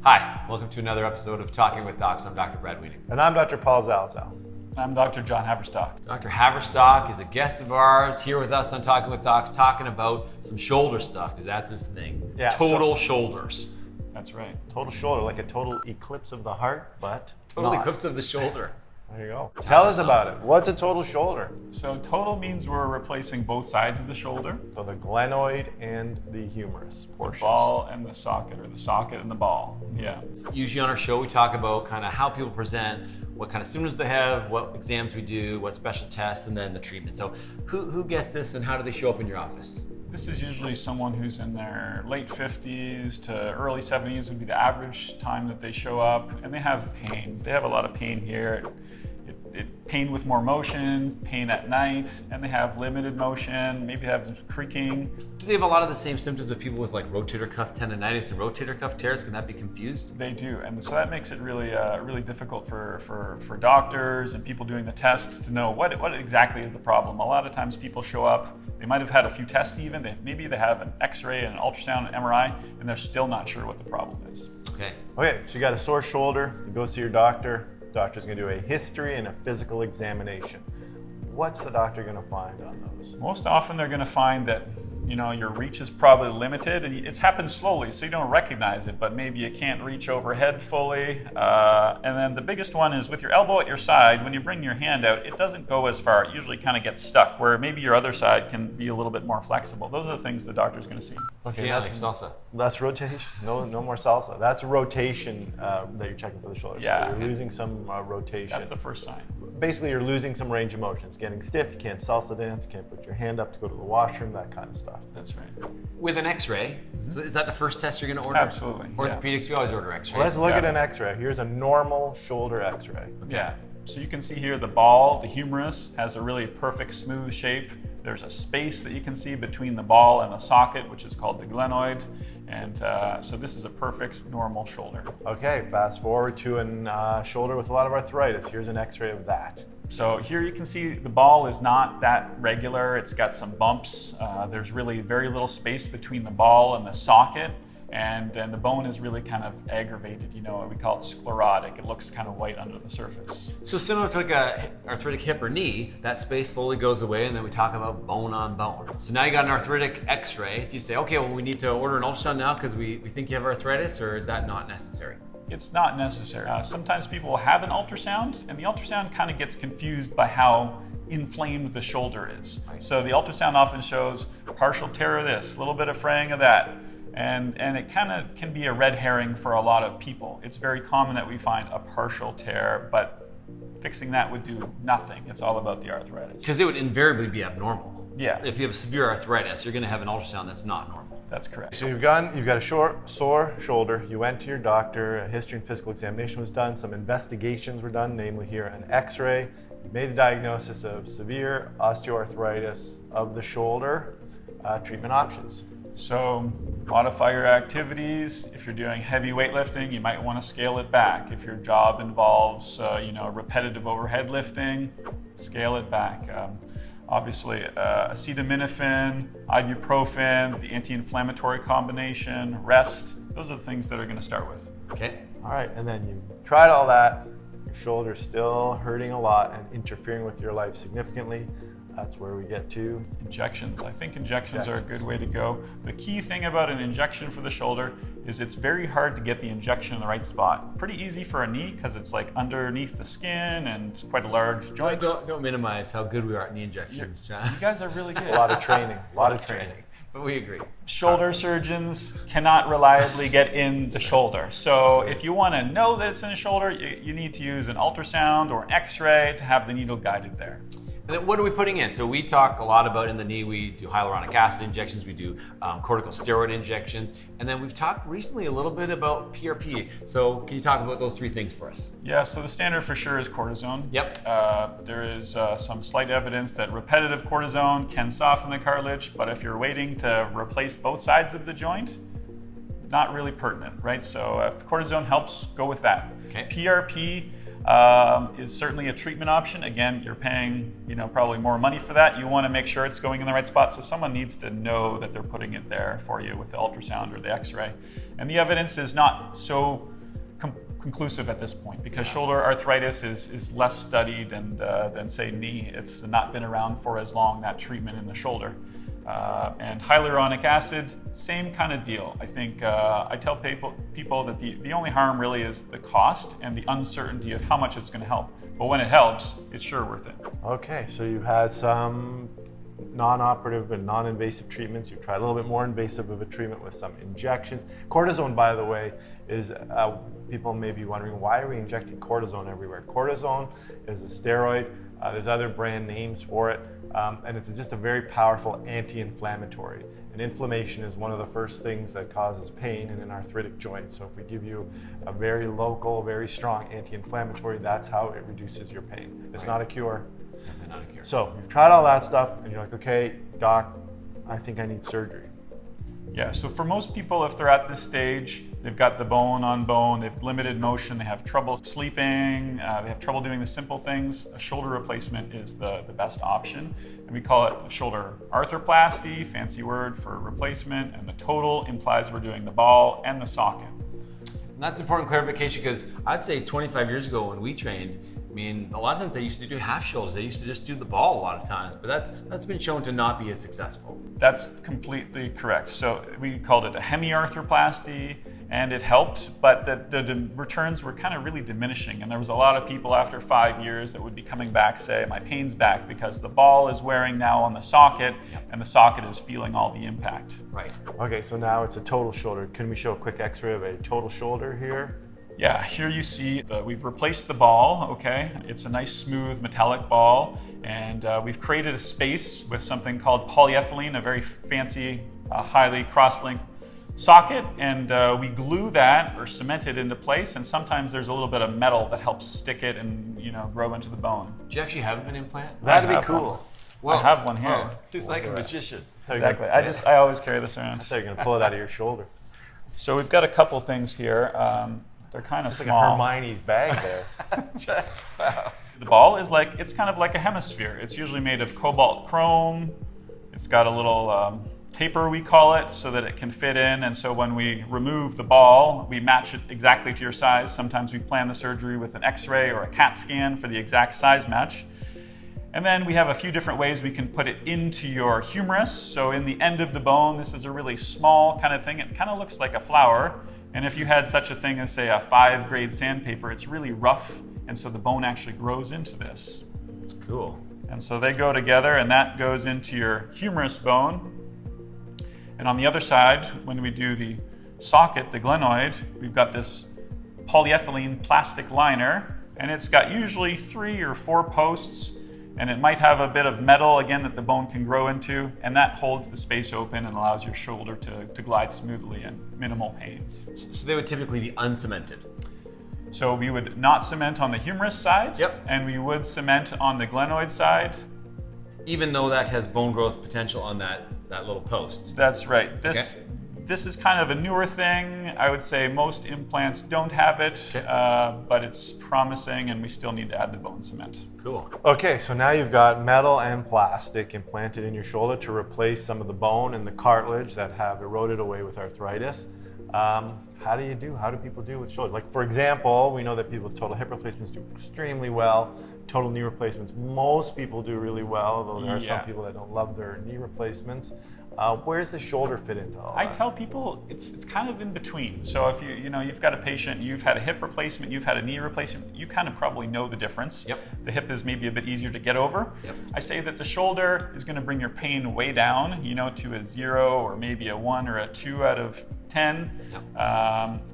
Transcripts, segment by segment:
Hi, welcome to another episode of Talking with Docs. I'm Dr. Brad Weaning. And I'm Dr. Paul Zalzal. I'm Dr. John Haverstock. Dr. Haverstock is a guest of ours here with us on Talking with Docs, talking about some shoulder stuff, because that's his thing. Yeah, Total shoulders. That's right. Total shoulder, like a total eclipse of the heart, but Total not. eclipse of the shoulder. There you go. Tell us about it. What's a total shoulder? So total means we're replacing both sides of the shoulder, So the glenoid and the humerus the portions. ball and the socket, or the socket and the ball. Yeah. Usually on our show, we talk about kind of how people present, what kind of symptoms they have, what exams we do, what special tests, and then the treatment. So who gets this and how do they show up in your office? This is usually someone who's in their late 50s to early 70s would be the average time that they show up, and they have pain. They have a lot of pain here. Pain with more motion, pain at night, and they have limited motion, maybe have creaking. Do they have a lot of the same symptoms of people with like rotator cuff tendonitis and rotator cuff tears? Can that be confused? They do, and so that makes it really difficult for doctors and people doing the test to know what exactly is the problem. A lot of times people show up, they might have had a few tests even, maybe they have an x-ray, an ultrasound, an MRI, and they're still not sure what the problem is. Okay. Okay, so you got a sore shoulder, you go see your doctor. Doctor's gonna do a history and a physical examination. What's the doctor gonna find on those? Most often they're going to find that your reach is probably limited, and it's happened slowly, so you don't recognize it, but maybe you can't reach overhead fully. And then the biggest one is with your elbow at your side, when you bring your hand out, it doesn't go as far. It usually kind of gets stuck, where maybe your other side can be a little bit more flexible. Those are the things the doctor's going to see. Okay, Yeah, like salsa. that's rotation. No more salsa. That's rotation that you're checking for the shoulder. Yeah. So you're losing some rotation. That's the first sign. Basically, you're losing some range of motion. It's getting stiff. You can't salsa dance. Can't put your hand up to go to the washroom. That kind of stuff. That's right. With an x-ray, so is that the first test you're going to order? Absolutely, yeah. Orthopedics, we always order x-rays. Let's look Yeah. at an X-ray. Here's a normal shoulder X-ray. Yeah. So you can see here the ball, the humerus, has a really perfect smooth shape. There's a space that you can see between the ball and the socket, which is called the glenoid. And so this is a perfect normal shoulder. Okay, fast forward to a shoulder with a lot of arthritis. Here's an X-ray of that. So here you can see the ball is not that regular. It's got some bumps. There's really very little space between the ball and the socket. And then the bone is really kind of aggravated. We call it sclerotic. It looks kind of white under the surface. So similar to like a arthritic hip or knee, that space slowly goes away, and then we talk about bone on bone. So now you got an arthritic x-ray. Do you say, okay, well, we need to order an ultrasound now because we think you have arthritis, or is that not necessary? It's not necessary. Sometimes people will have an ultrasound, and the ultrasound kind of gets confused by how inflamed the shoulder is. Right. So the ultrasound often shows partial tear of this, a little bit of fraying of that. And it kind of can be a red herring for a lot of people. It's very common that we find a partial tear, but fixing that would do nothing. It's all about the arthritis. Because it would invariably be abnormal. Yeah. If you have severe arthritis, you're going to have an ultrasound that's not normal. That's correct. So you've got a sore shoulder. You went to your doctor. A history and physical examination was done. Some investigations were done, namely here an X-ray. You made the diagnosis of severe osteoarthritis of the shoulder. Treatment options. So modify your activities. If you're doing heavy weightlifting, you might want to scale it back. If your job involves, repetitive overhead lifting, scale it back. Obviously, acetaminophen, ibuprofen, the anti-inflammatory combination, rest. Those are the things that are going to start with. Okay. All right, and then you tried all that. Your shoulder's still hurting a lot and interfering with your life significantly. That's where we get to Injections. I think injections are a good way to go. The key thing about an injection for the shoulder is it's very hard to get the injection in the right spot. Pretty easy for a knee because it's like underneath the skin and it's quite a large joint. Don't minimize how good we are at knee injections, John. You guys are really good. a lot of training. A lot of training. But we agree. Shoulder surgeons cannot reliably get in the shoulder. So if you want to know that it's in the shoulder, you need to use an ultrasound or an X-ray to have the needle guided there. And then what are we putting in? So we talk a lot about in the knee, we do hyaluronic acid injections, we do corticosteroid injections, and then we've talked recently a little bit about PRP. So can you talk about those three things for us? Yeah, so the standard for sure is cortisone. Yep. There is some slight evidence that repetitive cortisone can soften the cartilage, but if you're waiting to replace both sides of the joint, not really pertinent, right? So if cortisone helps, go with that. Okay. PRP is certainly a treatment option. Again, you're paying, probably more money for that. You want to make sure it's going in the right spot, so someone needs to know that they're putting it there for you with the ultrasound or the X-ray. And the evidence is not so conclusive at this point because shoulder arthritis is less studied than say knee. It's not been around for as long, that treatment in the shoulder. And hyaluronic acid, same kind of deal. I think I tell people that the only harm really is the cost and the uncertainty of how much it's going to help. But when it helps, it's sure worth it. Okay, so you've had some non-operative and non-invasive treatments. You've tried a little bit more invasive of a treatment with some injections. Cortisone, by the way, is people may be wondering, why are we injecting cortisone everywhere? Cortisone is a steroid. There's other brand names for it. And it's just a very powerful anti-inflammatory. And inflammation is one of the first things that causes pain in an arthritic joint. So if we give you a very local, very strong anti-inflammatory, that's how it reduces your pain. It's not a cure. Definitely not a cure. So you've tried all that stuff and you're like, okay, doc, I think I need surgery. Yeah, so for most people, if they're at this stage, they've got the bone on bone, they've limited motion, they have trouble sleeping, they have trouble doing the simple things, a shoulder replacement is the best option. And we call it shoulder arthroplasty, fancy word for replacement, and the total implies we're doing the ball and the socket. And that's important clarification because I'd say 25 years ago when we trained, a lot of times they used to do half shoulders. They used to just do the ball a lot of times, but that's been shown to not be as successful. That's completely correct. So we called it a hemiarthroplasty, and it helped, but the returns were kind of really diminishing. And there was a lot of people after 5 years that would be coming back, say, my pain's back because the ball is wearing now on the socket, and the socket is feeling all the impact. Right. Okay, so now it's a total shoulder. Can we show a quick x-ray of a total shoulder here? Yeah, here you see we've replaced the ball, okay? It's a nice smooth metallic ball, and we've created a space with something called polyethylene, a very fancy, highly cross-linked socket, and we glue that or cement it into place, and sometimes there's a little bit of metal that helps stick it and grow into the bone. Do you actually have an implant? That'd be have cool. I have one here. He's like a magician. Exactly. I always carry this around. So you're gonna pull it out of your shoulder. So we've got a couple things here. They're kind of It's small. like a Hermione's bag there. The ball is it's kind of like a hemisphere. It's usually made of cobalt chrome. It's got a little taper, we call it, so that it can fit in. And so when we remove the ball, we match it exactly to your size. Sometimes we plan the surgery with an X-ray or a CAT scan for the exact size match. And then we have a few different ways we can put it into your humerus. So in the end of the bone, this is a really small kind of thing. It kind of looks like a flower. And if you had such a thing as, say, a 5-grade sandpaper, it's really rough, and so the bone actually grows into this. That's cool. And so they go together, and that goes into your humerus bone. And on the other side, when we do the socket, the glenoid, we've got this polyethylene plastic liner, and it's got usually 3 or 4 posts, and it might have a bit of metal, again, that the bone can grow into, and that holds the space open and allows your shoulder to glide smoothly and minimal pain. So they would typically be uncemented. So we would not cement on the humerus side, Yep. and we would cement on the glenoid side. Even though that has bone growth potential on that little post. That's right. This is kind of a newer thing. I would say most implants don't have it, but it's promising, and we still need to add the bone cement. Cool. Okay, so now you've got metal and plastic implanted in your shoulder to replace some of the bone and the cartilage that have eroded away with arthritis. How do people do with shoulder? Like, for example, we know that people with total hip replacements do extremely well. Total knee replacements, most people do really well, although there are some people that don't love their knee replacements. Where's the shoulder fit into all I that? tell people it's kind of in between. So if you've got a patient, you've had a hip replacement, you've had a knee replacement, you kind of probably know the difference. Yep. The hip is maybe a bit easier to get over. Yep. I say that the shoulder is going to bring your pain way down, to a 0 or maybe a 1 or a 2 out of 10. Yep.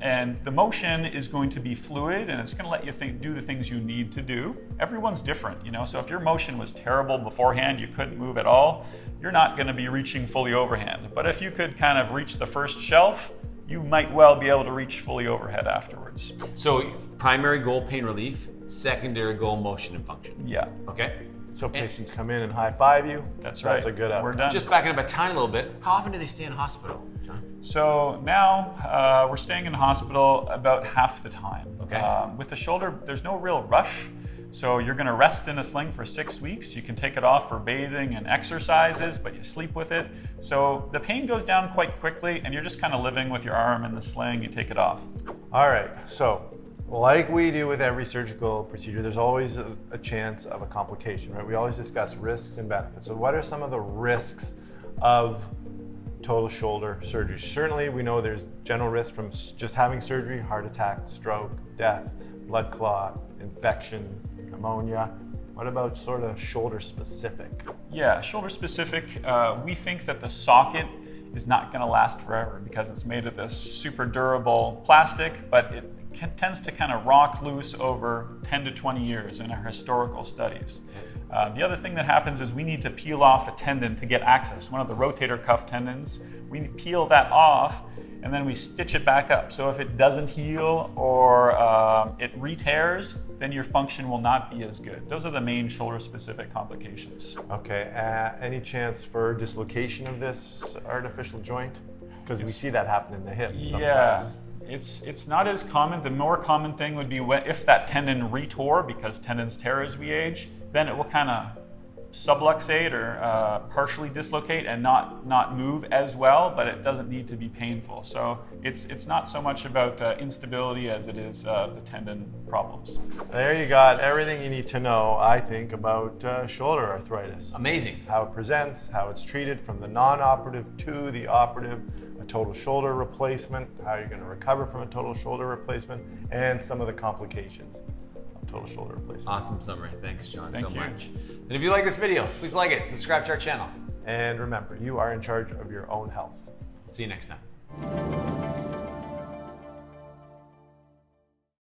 And the motion is going to be fluid, and it's going to let you do the things you need to do. Everyone's different, so if your motion was terrible beforehand, you couldn't move at all, you're not going to be reaching fully overhand. But if you could kind of reach the first shelf, you might well be able to reach fully overhead afterwards. So primary goal, pain relief. Secondary goal, motion and function. Yeah. Okay. So patients come in and high-five you. That's right. That's a good outcome. We're done. Just backing up a tiny little bit, how often do they stay in hospital, John? So now we're staying in hospital about half the time. Okay. With the shoulder, there's no real rush. So you're going to rest in a sling for 6 weeks. You can take it off for bathing and exercises, but you sleep with it. So the pain goes down quite quickly, and you're just kind of living with your arm in the sling. You take it off. All right, so like we do with every surgical procedure, there's always a chance of a complication, right? We always discuss risks and benefits. So what are some of the risks of total shoulder surgery? Certainly we know there's general risk from just having surgery: heart attack, stroke, death, blood clot, infection, pneumonia. What about sort of shoulder specific? Yeah, shoulder specific, we think that the socket is not going to last forever because it's made of this super durable plastic, but it tends to kind of rock loose over 10 to 20 years in our historical studies. The other thing that happens is we need to peel off a tendon to get access. One of the rotator cuff tendons, we peel that off and then we stitch it back up. So if it doesn't heal or it re-tears, then your function will not be as good. Those are the main shoulder-specific complications. Okay, any chance for dislocation of this artificial joint? Because we see that happen in the hip sometimes. Yeah, it's not as common. The more common thing would be if that tendon retore, because tendons tear as we age, then it will kind of subluxate or partially dislocate and not move as well, but it doesn't need to be painful. So it's not so much about instability as it is the tendon problems. There you got everything you need to know, I think, about shoulder arthritis. Amazing. How it presents, how it's treated from the non-operative to the operative, a total shoulder replacement, how you're going to recover from a total shoulder replacement, and some of the complications of total shoulder replacement. Awesome summary. Thanks, John, Thank so you. much. And if you like this video, please like it, subscribe to our channel. And remember, you are in charge of your own health. See you next time.